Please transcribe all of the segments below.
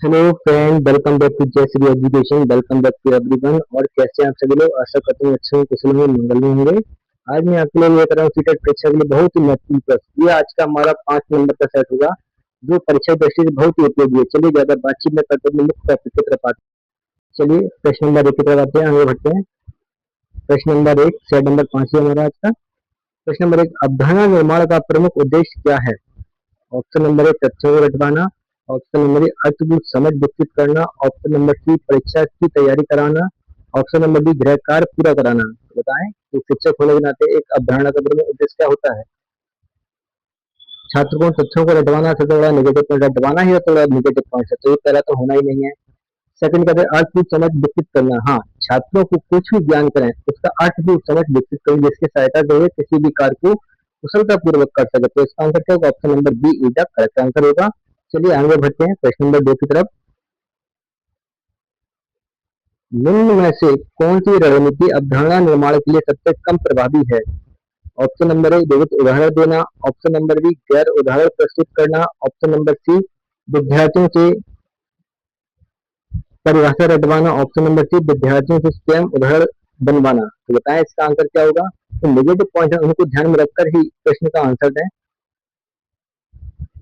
Hello friend, welcome back to Jai Shri education. Welcome back to everyone. और कैसे हैं आप सभी लोग? आशा करता हूँ अच्छे हैं, कुशल में, मंगल में होंगे। आज मैं आपके लिए लेकर आया हूँ सीटेट परीक्षा के लिए बहुत ही महत्वपूर्ण प्रश्न। ये आज का हमारा 5 नंबर का सेट होगा, जो परीक्षा की दृष्टि से बहुत ही उपयोगी है। चलिए ज्यादा बातचीत न करते हुए मुख्य टॉपिक की तरफ आते हैं। चलिए प्रश्न नंबर 1 की तरफ आते हैं, आगे बढ़ते हैं। प्रश्न नंबर 1, सेट नंबर 5 है हमारा आज का। प्रश्न नंबर 1, अवधारणा निर्माण का प्रमुख उद्देश्य क्या है? ऑप्शन नंबर 1, तथ्यों को रटवाना। ऑप्शन नंबर 1, अर्थपूर्ण समझ विकसित करना। ऑप्शन नंबर सी, परीक्षा की तैयारी कराना। ऑप्शन नंबर डी, गृह कार्य पूरा कराना। तो बताएं कि शिक्षक होने के नाते एक अवधारणा का प्रमुख उद्देश्य क्या होता है? छात्र को तथ्यों को रटवाना सबसे बड़ा नेगेटिव पॉइंट, रटवाना ही सबसे बड़ा नेगेटिव पॉइंट है, तो ये पहला तो होना ही नहीं है। सेकंड कहते हैं अर्थपूर्ण समझ विकसित करना। हाँ, छात्रों को कुछ भी ज्ञान करें उसका अर्थपूर्ण समझ विकसित करें, जिसकी सहायता से वे किसी भी कार्य को कुशलता पूर्वक कर सके। तो इसका आंसर क्या होगा? Option number B is the correct answer होगा। चलिए आगे बढ़ते हैं प्रश्न नंबर 2 की तरफ। निम्न में से कौन सी रणनीति अवधारणा निर्माण के लिए सबसे कम प्रभावी है? ऑप्शन नंबर ए, विविध उदाहरण देना। ऑप्शन नंबर बी, गैर उदाहरण प्रस्तुत करना। ऑप्शन नंबर सी, विद्यार्थियों से परिभाषा रटवाना। ऑप्शन नंबर सी, विद्यार्थियों से स्वयं उदाहरण बनवाना। तो बताएं इसका आंसर क्या होगा? तो नेगेटिव पॉइंट है, उनको ध्यान में रखकर ही प्रश्न का आंसर दें।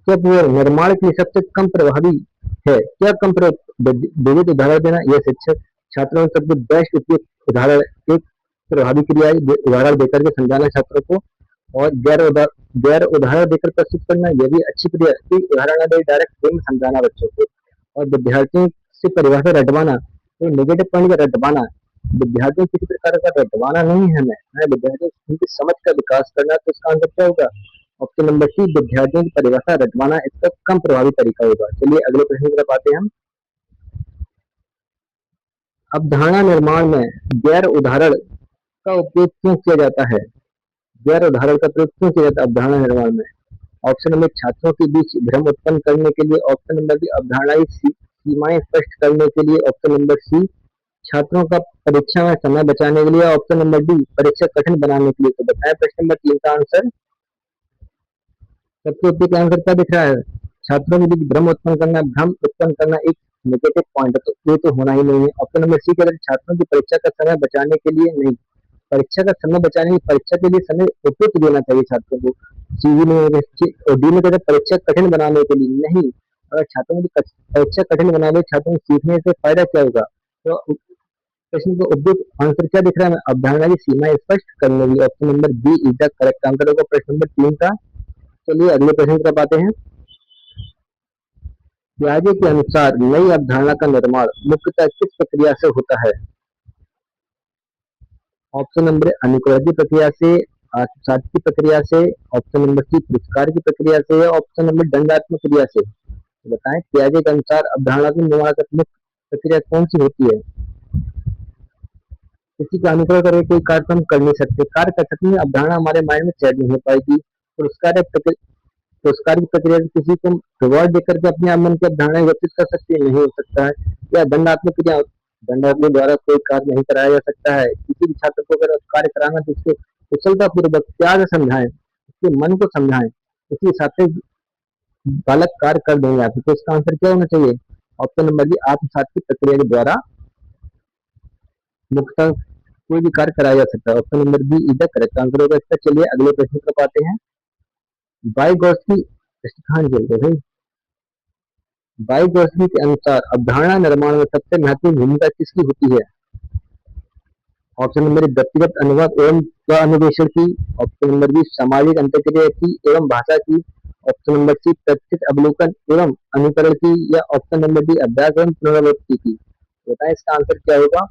क्या वो निर्माण के लिए सबसे कम प्रभावी है? क्या विविध उदाहरण देना? यह शिक्षक छात्रों को सबसे बेस्ट उपयुक्त उदाहरण, एक प्रभावी क्रिया है, उदाहरण देकर के समझाना छात्रों को। और गैर उदाहरण देकर प्रस्तुत करना, यह भी अच्छी क्रिया है, कोई उदाहरण न दे, डायरेक्ट वे में समझाना बच्चों को। और विद्यार्थियों से परिभाषा रटवाना, तो नेगेटिव पॉइंट का रटवाना, विद्यार्थियों किसी प्रकार का रटवाना नहीं है, हमें विद्यार्थियों की समझ का विकास करना। तो इसका आंसर क्या होगा? ऑप्शन नंबर सी, विद्यार्थियों की परिभाषा रटवाना इसका कम प्रभावी तरीका होगा। चलिए अगले प्रश्न की तरफ आते हैं हम। अवधारणा निर्माण में गैर उदाहरण का उपयोग क्यों किया जाता है? गैर उदाहरण का प्रयोग क्यों किया जाता है अवधारणा निर्माण में? ऑप्शन नंबर, छात्रों के बीच भ्रम उत्पन्न करने के लिए। ऑप्शन नंबर बी, अवधारणा की सीमाएं स्पष्ट करने के लिए। ऑप्शन नंबर सी, छात्रों का परीक्षा में समय बचाने के लिए। ऑप्शन नंबर डी, परीक्षा कठिन बनाने के लिए। तो बताएं प्रश्न नंबर 3 का आंसर। सबसे ऊपर का आंसर क्या दिख रहा है? छात्रों के बीच भ्रम उत्पन्न करना। भ्रम उत्पन्न करना एक नेगेटिव पॉइंट है, तो ये तो होना ही नहीं है। ऑप्शन नंबर सी के अंदर छात्रों की परीक्षा का समय बचाने के लिए नहीं, परीक्षा का समय बचाने की, परीक्षा के लिए समय उपयुक्त देना चाहिए छात्रों को। सीवी में और डी में कहते हैं परीक्षा कठिन बनाने के लिए नहीं। अगर छात्रों की परीक्षा कठिन बना दे, छात्रों को सीखने से फायदा क्या होगा? तो प्रश्न का उपयुक्त आंसर क्या दिख रहा है? अवधारणा की सीमाएं स्पष्ट करने के लिए। Option number B is the correct answer होगा प्रश्न नंबर 3 का। चलिए अगले प्रश्न की तरफ आते हैं। पियाजे के अनुसार नई अवधारणा का निर्माण मुख्यतः किस प्रक्रिया से होता है? ऑप्शन नंबर ए, अनुकरण की प्रक्रिया से। आत्मसात की प्रक्रिया से। ऑप्शन नंबर सी, पुरस्कार की प्रक्रिया से। या ऑप्शन नंबर दंडात्मक क्रिया से। तो बताएं पियाजे के अनुसार अवधारणा की निर्माण की मुख्य प्रक्रिया कौन सी होती है? किसी का अनुकरण करके कोई कार्य तो हम कर नहीं सकते, कार्य कर सकते हैं, अवधारणा हमारे माइंड में सेट नहीं हो पाएगी। पुरस्कार की प्रक्रिया से किसी को रिवॉर्ड देकर के अपने मन की अवधारणा विकसित कर सकती है, नहीं हो सकता है। या दंडात्मक क्रिया, दंडात्मक द्वारा कोई कार्य नहीं कराया जा सकता है। किसी भी छात्र को अगर कार्य कराना तो उसके कुशलता पूर्वक प्यार से समझाएं, उसके मन को समझाएं, उसी हिसाब से बालक कार्य कर देंगे आपको। तो इसका आंसर क्या होना चाहिए? ऑप्शन नंबर बी, आत्मसात की प्रक्रिया के द्वारा मुख्यतः कोई भी कार्य कराया जा सकता है। Option number B is the correct answer होगा इसका। चलिए अगले प्रश्न पर आते हैं। बाइगोस्की स्थान चलते भाई। बाइगोस्की के अनुसार अवधारणा निर्माण में सबसे महत्वपूर्ण भूमिका किसकी होती है? ऑप्शन नंबर ए, व्यक्तिगत अनुभव एवं स्व अन्वेषण की। ऑप्शन नंबर बी, सामाजिक अंतर्क्रिया की एवं भाषा की। ऑप्शन नंबर सी, प्रत्यक्ष अवलोकन एवं अनुकरण की। या ऑप्शन नंबर डी, अभ्यास एवं पुनरावृत्ति की। बताएं इसका आंसर क्या होगा?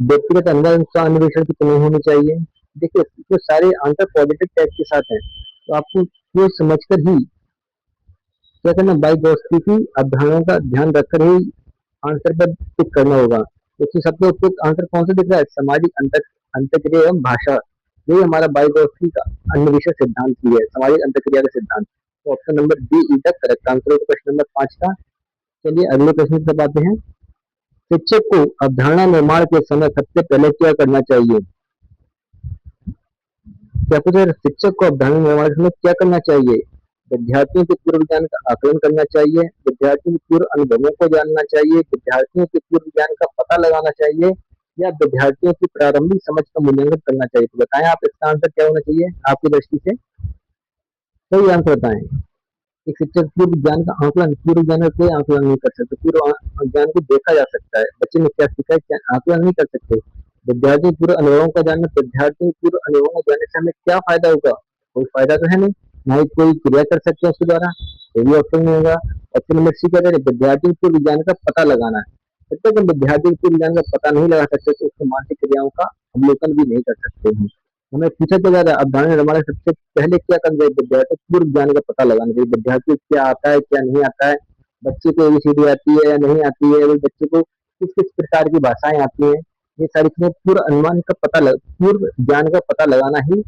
व्यक्तिगत अनुभव स्व अन्वेषण की तो नहीं होनी चाहिए। देखिए इसमें सारे आंसर पॉजिटिव टाइप के साथ हैं, तो आपको ये समझकर ही क्या करना, बाइगोस्की की अवधारणाओं का ध्यान रखकर ही आंसर पर टिक करना होगा। इसमें सबसे उपयुक्त आंसर कौन सा दिख रहा है? सामाजिक अंतर्क्रिया एवं भाषा, यही हमारा बाइगोस्की का अन्वेषण सिद्धांत ही है, सामाजिक अंतर्क्रिया का सिद्धांत। तो option number D is the correct answer होगा प्रश्न नंबर 5 का। चलिए अगले प्रश्न पर आते हैं। शिक्षक को अवधारणा निर्माण के समय सबसे पहले क्या करना चाहिए? क्या कुछ शिक्षक को अवधारणा निर्माण के समय क्या करना चाहिए? विद्यार्थियों के पूर्व ज्ञान का आकलन करना चाहिए, विद्यार्थियों के पूर्व अनुभवों को जानना चाहिए, विद्यार्थियों के पूर्व ज्ञान का पता लगाना चाहिए, या विद्यार्थियों की प्रारंभिक समझ का मूल्यांकन करना चाहिए। तो बताएं आप, इसका आंसर क्या होना चाहिए आपकी दृष्टि से? सही आंसर बताएं। एक शिक्षक पूर्व ज्ञान का आकलन, पूर्व ज्ञान का कोई आकलन नहीं कर सकते, पूर्व ज्ञान को देखा जा सकता है, बच्चे ने क्या सीखा है क्या आकलन नहीं कर सकते। विद्यार्थी पूर्व अनुभवों का जानना, विद्यार्थी पूर्व अनुभवों को जानने से हमें क्या फायदा होगा? कोई फायदा तो है नहीं, ना ही कोई क्रिया कर सकते हैं उसके द्वारा, कोई भी ऑप्शन नहीं होगा। ऑप्शन नंबर सी कह रहे हैं विद्यार्थी पूर्व ज्ञान का पता लगाना है। जब तक हम विद्यार्थी पूर्व ज्ञान का पता नहीं लगा सकते तो उसकी मानसिक क्रियाओं का अवलोकन भी नहीं कर सकते हैं। हमें पूछा क्या जा रहा है, अवधारणा निर्माण सबसे पहले क्या करना चाहिए? विद्यार्थी पूर्व ज्ञान का पता लगाना चाहिए, विद्यार्थी को क्या आता है क्या नहीं आता है, बच्चे को एबीसीडी आती है या नहीं आती है, बच्चे को किस किस प्रकार की भाषाएं आती हैं, ये सारी चीजें पूर्व अनुमान का पूर्व ज्ञान का पता लगाना ही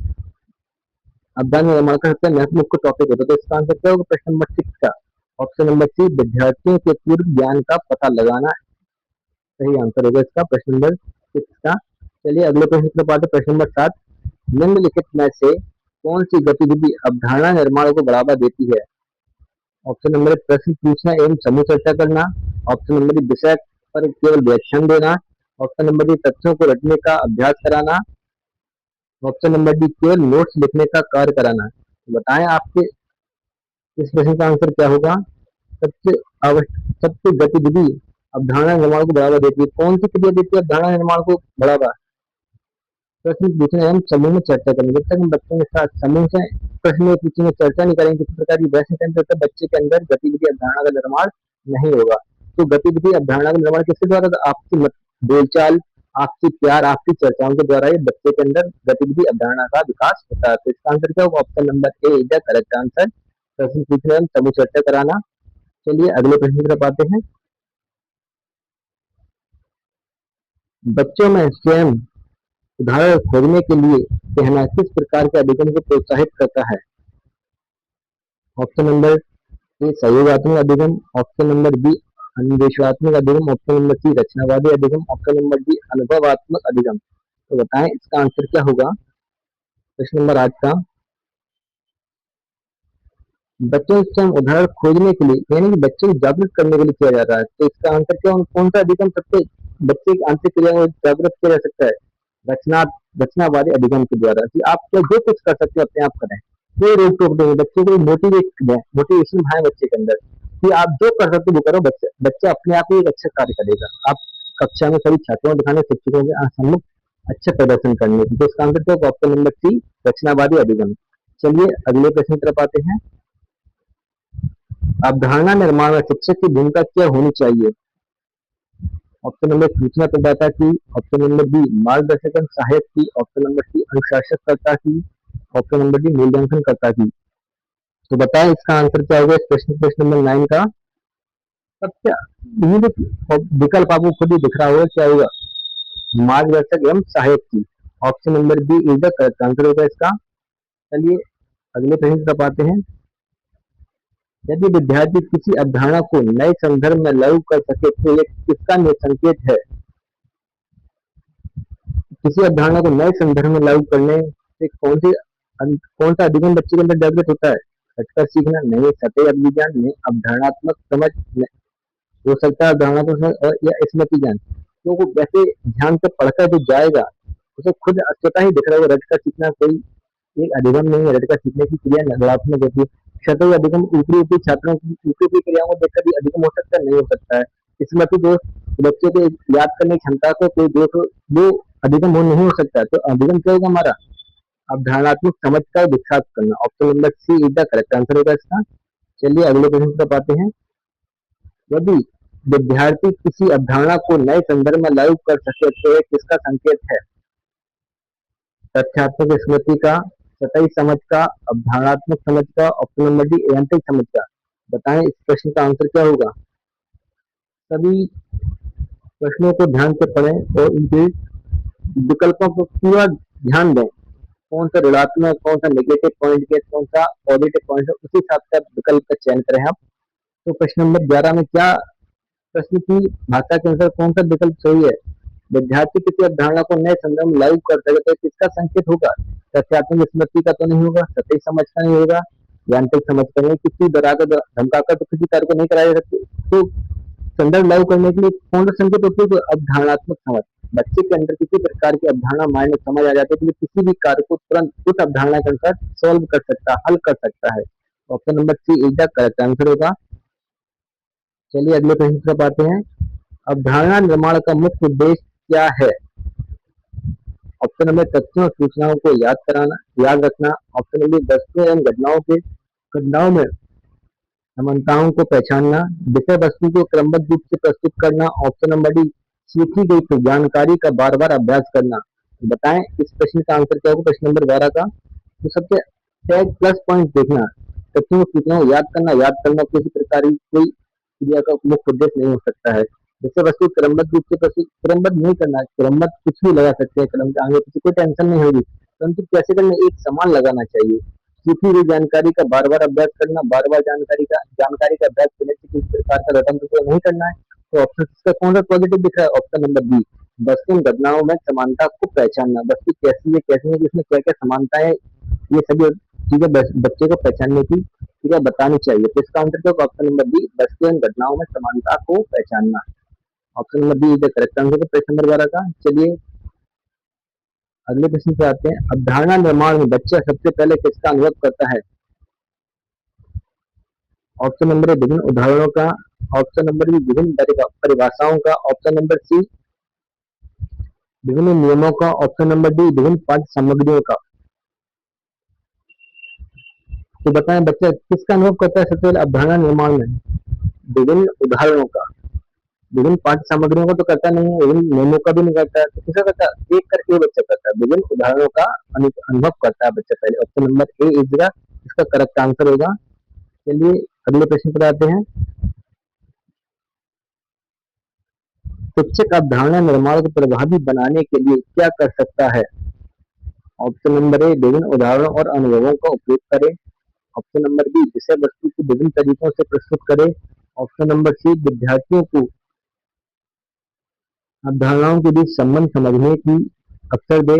अवधारणा निर्माण का सबसे महत्वपूर्ण टॉपिक होता है। तो इसका आंसर क्या होगा प्रश्न नंबर 6 का? ऑप्शन नंबर सी, विद्यार्थियों के पूर्व ज्ञान का पता लगाना सही आंसर होगा इसका, प्रश्न नंबर 6 का। चलिए अगले प्रश्न की तरफ आते हैं, प्रश्न नंबर 7। निम्नलिखित में से कौन सी गतिविधि अवधारणा निर्माण को बढ़ावा देती है? ऑप्शन नंबर 1 प्रश्न पूछना एवं समूह चर्चा करना, ऑप्शन नंबर 2 विषय पर केवल व्याख्यान देना, ऑप्शन नंबर 3 तथ्यों को रटने का अभ्यास कराना, ऑप्शन नंबर डी केवल नोट्स लिखने का कार्य कराना। तो बताएं आपके इस प्रश्न का आंसर क्या होगा? सबसे सबसे गतिविधि अवधारणा निर्माण को बढ़ावा देती है, कौन सी क्रिया देती है अवधारणा निर्माण को बढ़ावा? प्रश्न पूछना एवं समूह में चर्चा करनी, जब तक हम बच्चों के साथ समूह से प्रश्न पूछेंगे चर्चा नहीं करेंगे किसी प्रकार की बहस नहीं करेंगे, तब तक बच्चे के अंदर गतिविधि अवधारणा का निर्माण नहीं होगा। तो गतिविधि अवधारणा का निर्माण किसके द्वारा? आपसी बोलचाल, आपसी प्यार, आपसी चर्चाओं के द्वारा ये बच्चे के अंदर गतिविधि अवधारणा का विकास होता है। तो इसका आंसर क्या होगा? Option number A is the correct answer, प्रश्न पूछना एवं समूह चर्चा कराना। चलिए अगले प्रश्न की तरफ आते हैं। बच्चों में स्वयं उदाहरण खोजने के लिए कहना किस प्रकार के अभिगम को प्रोत्साहित करता है? ऑप्शन नंबर ए सहयोगात्मक अभिगम, ऑप्शन नंबर बी अन्वेषणात्मक अभिगम, ऑप्शन नंबर सी रचनावादी अभिगम, ऑप्शन नंबर डी अनुभवात्मक अभिगम। तो बताएं इसका आंसर क्या होगा प्रश्न नंबर 8 का? बच्चों से हम उदाहरण खोजने के लिए यानी कि बच्चे को जागरूक करने के लिए किया जा रहा है। तो इसका आंसर क्या, कौन सा अभिगम सबसे बच्चे की आंतरिक क्रिया को जागरूक किया जा सकता है? रचना रचनावादी अभिगम के द्वारा कि आप क्या जो कुछ कर सकते हो अपने आप करें, कोई रोक टोक नहीं, बच्चे को मोटिवेशन है बच्चे के अंदर कि आप जो कर सकते हो वो करो, बच्चा बच्चा अपने आप ही एक अच्छा कार्य करेगा। आप कक्षा में सभी छात्रों को दिखाने, शिक्षकों के सम्मुख अच्छा प्रदर्शन करने की। तो इसका आंसर क्या होगा? ऑप्शन नंबर सी रचनावादी अभिगम। चलिए अगले प्रश्न की तरफ आते हैं। अवधारणा निर्माण में शिक्षक की भूमिका क्या होनी चाहिए? ऑप्शन नंबर सूचना प्रदाता की, ऑप्शन नंबर बी मार्गदर्शक सहायक की, ऑप्शन नंबर सी अनुशासनकर्ता की, ऑप्शन नंबर डी मूल्यांकनकर्ता की। तो बताएं इसका आंसर क्या होगा इस प्रश्न नंबर 9 का? अब क्या ये जो विकल्प आपको खुद ही दिख रहा होगा क्या होगा? मार्गदर्शक एवं सहायक की। Option number B is the correct answer होगा इसका। चलिए अगले प्रश्न की तरफ आते हैं। यदि विद्यार्थी किसी अवधारणा को नए संदर्भ में लागू कर सके तो यह किसका संकेत है? किसी अवधारणा को नए संदर्भ में लागू करने से कौन सा अधिगम बच्चे के अंदर जागृत होता है? हटकर सीखना नहीं, सतही अभिज्ञान नहीं, अवधारणात्मक समझ नहीं, हो सकता है अवधारणात्मक समझ और या स्मृति ज्ञान। तो वो वैसे ध्यान से पढ़कर जो जाएगा उसे खुद स्वतः ही दिख रहा होगा, रटकर सीखना कोई एक अधिगम नहीं है, रटकर सीखने की क्रिया नकारात्मक होती है। सतही अधिगम ऊपरी ऊपरी छात्रों की ऊपरी ऊपरी क्रियाओं को देखकर भी अधिगम हो सकता है, नहीं हो सकता है। स्मृति जो बच्चे को याद करने की क्षमता को कोई दोष वो अधिगम हो नहीं हो सकता है। तो अधिगम क्या होगा हमारा? अवधारणात्मक समझ का विकास करना। Option number C is the correct answer होगा इसका। चलिए अगले प्रश्न पर आते हैं। यदि विद्यार्थी किसी अवधारणा को नए संदर्भ में लागू कर सके तो यह किसका संकेत है? तथ्यात्मक स्मृति का, सतही समझ का, अवधारणात्मक समझ का, ऑप्शन नंबर डी यांत्रिक समझ का। बताएं इस प्रश्न का आंसर क्या होगा? सभी प्रश्नों को ध्यान से पढ़ें और इनके विकल्पों को पूरा ध्यान दें, कौन सा ऋणात्मक, कौन सा नेगेटिव पॉइंट के, कौन सा पॉजिटिव पॉइंट है, उसी हिसाब से विकल्प का चयन करें आप। तो प्रश्न नंबर 11 में क्या प्रश्न की भाषा के अनुसार कौन सा विकल्प सही है? विद्यार्थी किसी अवधारणा को नए संदर्भ में लागू कर सके तो किसका संकेत होगा? तथ्यात्मक स्मृति का तो नहीं होगा, सतही समझ का नहीं होगा, यांत्रिक समझ करें, किसी डराकर धमकाकर तो किसी कार्य को नहीं कराया जा सकते। तो संदर्भ लागू करने के लिए कौन सा संकेत होती है? तो अवधारणात्मक समझ। बच्चे के अंदर किसी प्रकार की अवधारणा माइंड में समझ आ जाती है तो वो किसी भी कार्य को तुरंत उस अवधारणा के अनुसार सॉल्व कर सकता है, हल कर सकता है। Option number C is the correct answer होगा। चलिए अगले प्रश्न की तरफ आते हैं। अवधारणा निर्माण का मुख्य उद्देश्य क्या है? ऑप्शन नंबर तथ्यों और सूचनाओं को याद कराना, याद रखना। ऑप्शन नंबर वस्तुओं एवं घटनाओं में समानताओं को पहचानना, विषय वस्तु को क्रमबद्ध रूप से प्रस्तुत करना। ऑप्शन नंबर डी सीखी गई जानकारी का बार बार अभ्यास करना। बताएं इस प्रश्न का आंसर क्या होगा? प्रश्न नंबर 12 का तो सबसे टैग प्लस पॉइंट देखना, तथ्यों और सूचनाओं को याद करना किसी प्रकार की कोई क्रिया का मुख्य उद्देश्य नहीं हो सकता है। विषय वस्तु क्रमबद्ध रूप से प्रस्तुत, क्रमबद्ध नहीं करना, क्रमबद्ध कुछ भी लगा सकते हैं, क्रम के आगे किसी कोई टेंशन नहीं होगी, परंतु कैसे करना, एक समान लगाना चाहिए। सीखी हुई जानकारी का बार बार अभ्यास करना, बार बार जानकारी का अभ्यास करने से किसी प्रकार का रटन तो नहीं करना है। तो ऑप्शन इसका कौन सा पॉजिटिव दिख रहा है? ऑप्शन नंबर बी वस्तु घटनाओं में समानता को पहचानना, वस्तु कैसी है कैसी नहीं, इसमें क्या क्या समानता है, ये सभी चीजें बच्चे को पहचानने की चीजें बतानी चाहिए। तो इसका आंसर क्या होगा? ऑप्शन नंबर बी वस्तु एवं घटनाओं में समानता को पहचानना। Option number B is the correct answer प्रश्न नंबर 12 का। चलिए अगले प्रश्न पे आते हैं। अवधारणा निर्माण में बच्चा सबसे पहले किसका अनुभव करता है? ऑप्शन नंबर ए विभिन्न उदाहरणों का। ऑप्शन नंबर बी विभिन्न परिभाषाओं का। ऑप्शन नंबर सी विभिन्न नियमों का। ऑप्शन नंबर डी विभिन्न पाठ्य सामग्रियों का। तो बताएं बच्चा किसका अनुभव करता है सबसे पहले अवधारणा निर्माण में? विभिन्न उदाहरणों का, विभिन्न पाठ्य सामग्रियों का तो करता नहीं है, विभिन्न नियमों का भी नहीं करता है, तो किसका करता है? देख करके बच्चा करता है, विभिन्न उदाहरणों का अनुभव करता है बच्चा पहले। ऑप्शन नंबर ए इज इसका करेक्ट आंसर होगा। चलिए अगले प्रश्न पर आते हैं। शिक्षक अवधारणा निर्माण को प्रभावी बनाने के लिए क्या कर सकता है? ऑप्शन नंबर ए विभिन्न उदाहरणों और अनुभवों का उपयोग करें। ऑप्शन नंबर बी विषय वस्तु को विभिन्न तरीकों से प्रस्तुत करें। ऑप्शन नंबर सी विद्यार्थियों को अवधारणाओं के बीच संबंध समझने की अवसर दे।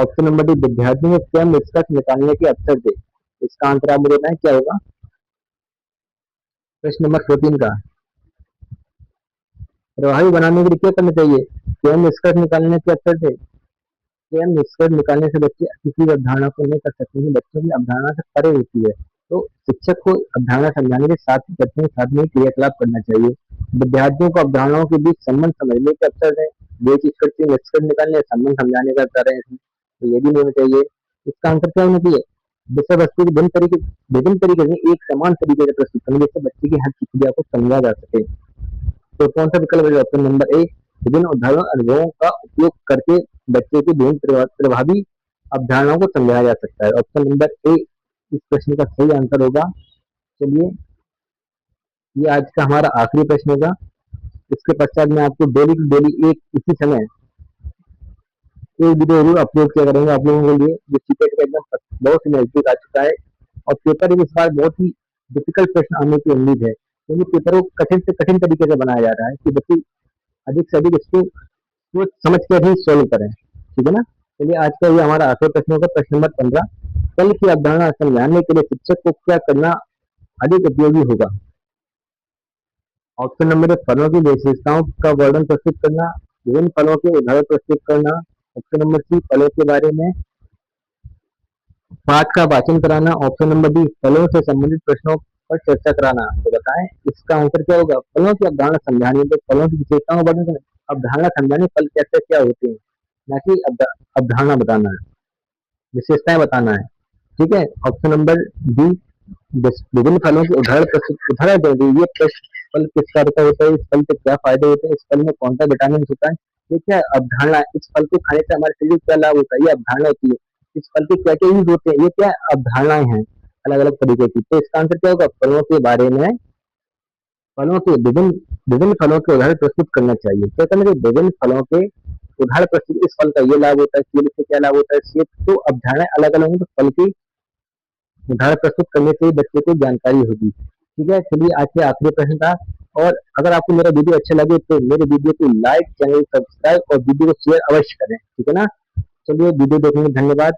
ऑप्शन नंबर डी विद्यार्थियों को स्वयं निष्कर्ष निकालने के अवसर दे। इसका आंसर आप मुझे बताएं क्या होगा? प्रश्न नंबर 14 का प्रभावी बनाने के लिए क्या करना चाहिए? स्वयं निष्कर्ष निकालने के अवसर दे। स्वयं निष्कर्ष निकालने से बच्चे किसी भी अवधारणा को नहीं कर सकते हैं, बच्चों की अवधारणा से परे होती है। तो शिक्षक को अवधारणा समझाने के साथ ही बच्चों के साथ में क्रियाकलाप करना चाहिए। विद्यार्थियों को अवधारणाओं के बीच संबंध समझने के अवसर दें, बीच निष्कर्ष निकालने संबंध समझाने का अवसर है इसमें, तो ये भी नहीं होना चाहिए। इसका आंसर क्या होना चाहिए? विषय वस्तु की विभिन्न तरीके से एक समान तरीके से प्रस्तुत करने जिससे बच्चे की हर क्रिया को समझा जा सके। तो कौन सा विकल्प है? ऑप्शन नंबर ए विभिन्न उदाहरण अनुभवों का उपयोग करके बच्चे की विभिन्न प्रभावी अवधारणाओं को समझाया जा सकता है। ऑप्शन नंबर ए इस प्रश्न का सही आंसर होगा। चलिए ये आज का हमारा आखिरी प्रश्न होगा। इसके पश्चात मैं आपको डेली की डेली एक इसी समय एक वीडियो जरूर अपलोड किया करेंगे आप लोगों के लिए, जो सीटेट का एकदम बहुत ही नजदीक आ चुका है और पेपर इस बार बहुत ही डिफिकल्ट प्रश्न आने की उम्मीद है, क्योंकि पेपर को कठिन से कठिन तरीके से बनाया जा रहा है कि बच्चे अधिक से अधिक इसको सोच समझ कर ही सोल्व करें। ठीक है ना? चलिए आज का ये हमारा आखिरी प्रश्न होगा, प्रश्न नंबर 15। कल की अवधारणा समझाने के लिए शिक्षक को क्या करना अधिक उपयोगी होगा? ऑप्शन नंबर 1 फलों की विशेषताओं का वर्णन प्रस्तुत करना, विभिन्न फलों के उदाहरण प्रस्तुत करना। ऑप्शन नंबर सी फलों के बारे में पाठ का वाचन कराना। ऑप्शन नंबर डी फलों से संबंधित प्रश्नों पर चर्चा कराना। तो बताएं इसका आंसर क्या होगा? फलों की अवधारणा समझानी तो फलों की विशेषताओं का वर्णन करना, अवधारणा समझाने फल कैसे क्या होते हैं, ना कि अवधारणा बताना है, विशेषताएं बताना है। ठीक है? ऑप्शन नंबर डी विभिन्न फलों के उदाहरण दे दीजिए, फल किस कार्य का होता है, इस फल से क्या फायदे होते हैं, इस फल में कौन सा विटामिन होता है, ये क्या अवधारणा है, इस फल को खाने से हमारे शरीर को क्या लाभ होता है, ये अवधारणा होती है। इस फल के क्या क्या यूज होते हैं, ये क्या अवधारणाएं हैं अलग अलग तरीके की। तो इसका आंसर क्या होगा? फलों के बारे में, फलों के विभिन्न विभिन्न फलों के उदाहरण प्रस्तुत करना चाहिए। क्या करना चाहिए? विभिन्न फलों के उदाहरण प्रस्तुत, इस फल का ये लाभ होता है, केले से क्या लाभ होता है, सेब, तो अवधारणाएं अलग अलग होंगी, तो फल की उदाहरण प्रस्तुत करने से ही बच्चे को जानकारी होगी। ठीक है? चलिए आज के आखिरी प्रश्न था। और अगर आपको मेरा वीडियो अच्छा लगे तो मेरे वीडियो को लाइक, चैनल सब्सक्राइब और वीडियो को शेयर अवश्य करें। ठीक है ना? चलिए वीडियो देखने में धन्यवाद।